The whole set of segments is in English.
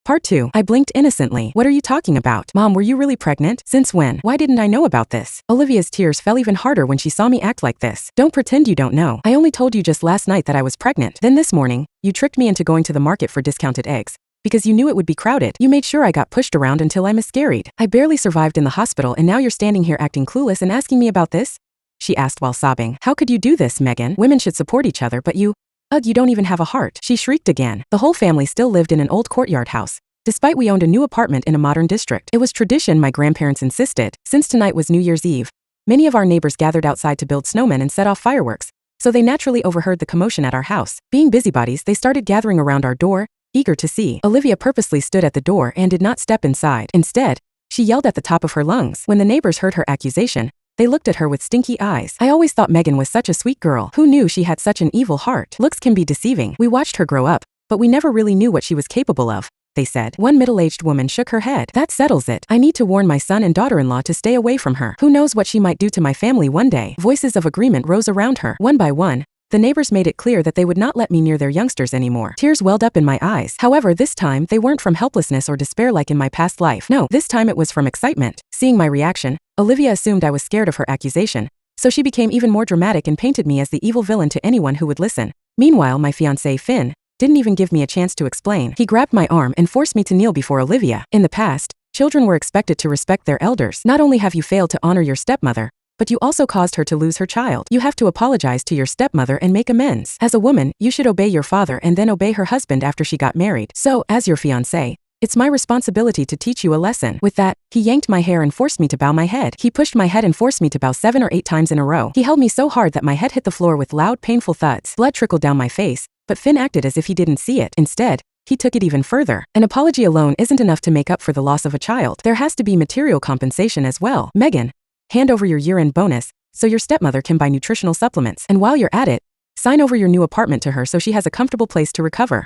Part 2. I blinked innocently. What are you talking about? Mom, were you really pregnant? Since when? Why didn't I know about this? Olivia's tears fell even harder when she saw me act like this. Don't pretend you don't know. I only told you just last night that I was pregnant. Then this morning, you tricked me into going to the market for discounted eggs. Because you knew it would be crowded, you made sure I got pushed around until I miscarried. I barely survived in the hospital and now you're standing here acting clueless and asking me about this? She asked while sobbing. How could you do this, Megan? Women should support each other, but you... Ugh, you don't even have a heart. She shrieked again. The whole family still lived in an old courtyard house. Despite we owned a new apartment in a modern district. It was tradition, my grandparents insisted, since tonight was New Year's Eve. Many of our neighbors gathered outside to build snowmen and set off fireworks, so they naturally overheard the commotion at our house. Being busybodies, they started gathering around our door, eager to see. Olivia purposely stood at the door and did not step inside. Instead, she yelled at the top of her lungs. When the neighbors heard her accusation, they looked at her with stinky eyes. I always thought Megan was such a sweet girl. Who knew she had such an evil heart? Looks can be deceiving. We watched her grow up, but we never really knew what she was capable of, they said. One middle-aged woman shook her head. That settles it. I need to warn my son and daughter-in-law to stay away from her. Who knows what she might do to my family one day? Voices of agreement rose around her. One by one, the neighbors made it clear that they would not let me near their youngsters anymore. Tears welled up in my eyes. However, this time, they weren't from helplessness or despair like in my past life. No, this time it was from excitement. Seeing my reaction, Olivia assumed I was scared of her accusation, so she became even more dramatic and painted me as the evil villain to anyone who would listen. Meanwhile, my fiancé, Finn, didn't even give me a chance to explain. He grabbed my arm and forced me to kneel before Olivia. In the past, children were expected to respect their elders. Not only have you failed to honor your stepmother, but you also caused her to lose her child. You have to apologize to your stepmother and make amends. As a woman, you should obey your father and then obey her husband after she got married. So, as your fiancé, it's my responsibility to teach you a lesson. With that, he yanked my hair and forced me to bow my head. He pushed my head and forced me to bow 7 or 8 times in a row. He held me so hard that my head hit the floor with loud, painful thuds. Blood trickled down my face, but Finn acted as if he didn't see it. Instead, he took it even further. An apology alone isn't enough to make up for the loss of a child. There has to be material compensation as well. Megan, hand over your year-end bonus, so your stepmother can buy nutritional supplements. And while you're at it, sign over your new apartment to her so she has a comfortable place to recover.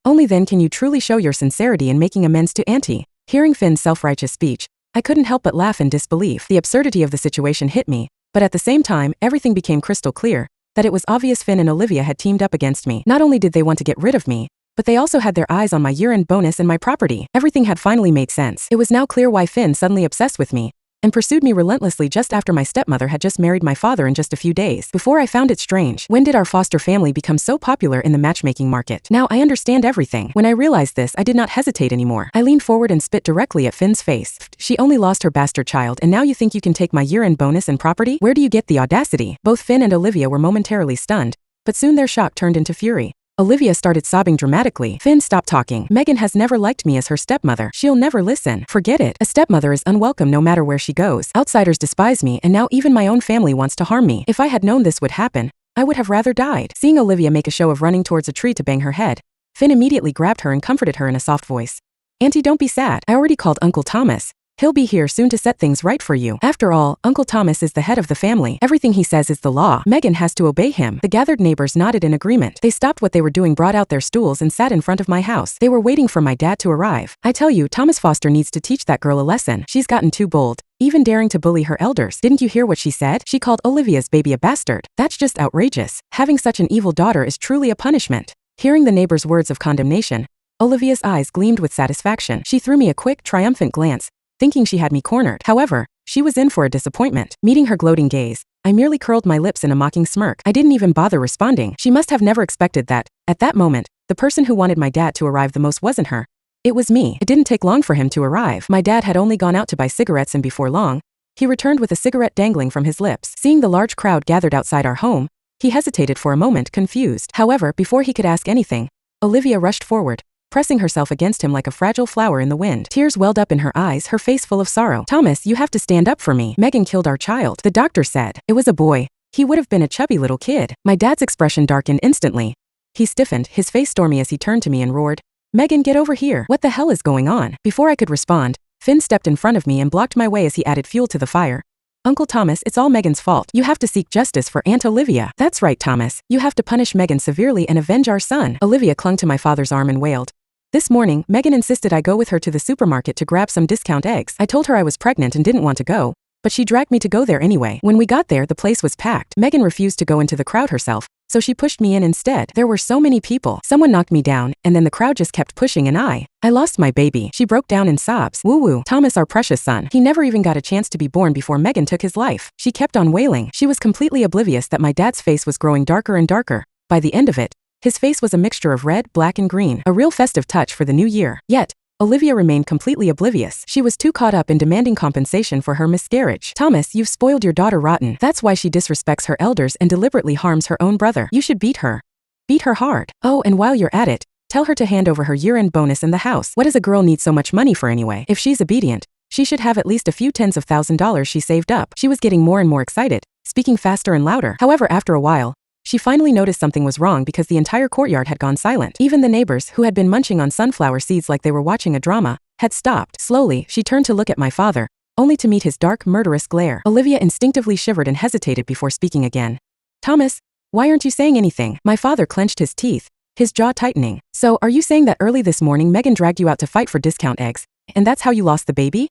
Only then can you truly show your sincerity in making amends to Auntie. Hearing Finn's self-righteous speech, I couldn't help but laugh in disbelief. The absurdity of the situation hit me, but at the same time, everything became crystal clear, that it was obvious Finn and Olivia had teamed up against me. Not only did they want to get rid of me, but they also had their eyes on my year-end bonus and my property. Everything had finally made sense. It was now clear why Finn suddenly obsessed with me and pursued me relentlessly just after my stepmother had just married my father in just a few days. Before I found it strange, when did our foster family become so popular in the matchmaking market? Now I understand everything. When I realized this, I did not hesitate anymore. I leaned forward and spit directly at Finn's face. She only lost her bastard child and now you think you can take my year-end bonus and property? Where do you get the audacity? Both Finn and Olivia were momentarily stunned, but soon their shock turned into fury. Olivia started sobbing dramatically. Finn stopped talking. Megan has never liked me as her stepmother. She'll never listen. Forget it. A stepmother is unwelcome no matter where she goes. Outsiders despise me and now even my own family wants to harm me. If I had known this would happen, I would have rather died. Seeing Olivia make a show of running towards a tree to bang her head, Finn immediately grabbed her and comforted her in a soft voice. Auntie, don't be sad. I already called Uncle Thomas. He'll be here soon to set things right for you. After all, Uncle Thomas is the head of the family. Everything he says is the law. Megan has to obey him. The gathered neighbors nodded in agreement. They stopped what they were doing, brought out their stools and sat in front of my house. They were waiting for my dad to arrive. I tell you, Thomas Foster needs to teach that girl a lesson. She's gotten too bold, even daring to bully her elders. Didn't you hear what she said? She called Olivia's baby a bastard. That's just outrageous. Having such an evil daughter is truly a punishment. Hearing the neighbor's words of condemnation, Olivia's eyes gleamed with satisfaction. She threw me a quick, triumphant glance, thinking she had me cornered. However, she was in for a disappointment. Meeting her gloating gaze, I merely curled my lips in a mocking smirk. I didn't even bother responding. She must have never expected that, at that moment, the person who wanted my dad to arrive the most wasn't her. It was me. It didn't take long for him to arrive. My dad had only gone out to buy cigarettes and before long, he returned with a cigarette dangling from his lips. Seeing the large crowd gathered outside our home, he hesitated for a moment, confused. However, before he could ask anything, Olivia rushed forward, pressing herself against him like a fragile flower in the wind. Tears welled up in her eyes, her face full of sorrow. Thomas, you have to stand up for me. Megan killed our child. The doctor said. It was a boy. He would have been a chubby little kid. My dad's expression darkened instantly. He stiffened, his face stormy as he turned to me and roared, Megan, get over here. What the hell is going on? Before I could respond, Finn stepped in front of me and blocked my way as he added fuel to the fire. Uncle Thomas, it's all Megan's fault. You have to seek justice for Aunt Olivia. That's right, Thomas. You have to punish Megan severely and avenge our son. Olivia clung to my father's arm and wailed. This morning, Megan insisted I go with her to the supermarket to grab some discount eggs. I told her I was pregnant and didn't want to go, but she dragged me to go there anyway. When we got there, the place was packed. Megan refused to go into the crowd herself, so she pushed me in instead. There were so many people. Someone knocked me down, and then the crowd just kept pushing and I lost my baby. She broke down in sobs. Woo-woo. Thomas, our precious son. He never even got a chance to be born before Megan took his life. She kept on wailing. She was completely oblivious that my dad's face was growing darker and darker. By the end of it, his face was a mixture of red, black, and green, a real festive touch for the new year. Yet, Olivia remained completely oblivious. She was too caught up in demanding compensation for her miscarriage. Thomas, you've spoiled your daughter rotten. That's why she disrespects her elders and deliberately harms her own brother. You should beat her. Beat her hard. Oh, and while you're at it, tell her to hand over her year-end bonus in the house. What does a girl need so much money for anyway? If she's obedient, she should have at least a few tens of $1,000s she saved up. She was getting more and more excited, speaking faster and louder. However, after a while, she finally noticed something was wrong because the entire courtyard had gone silent. Even the neighbors, who had been munching on sunflower seeds like they were watching a drama, had stopped. Slowly, she turned to look at my father, only to meet his dark, murderous glare. Olivia instinctively shivered and hesitated before speaking again. Thomas, why aren't you saying anything? My father clenched his teeth, his jaw tightening. So, are you saying that early this morning Megan dragged you out to fight for discount eggs, and that's how you lost the baby?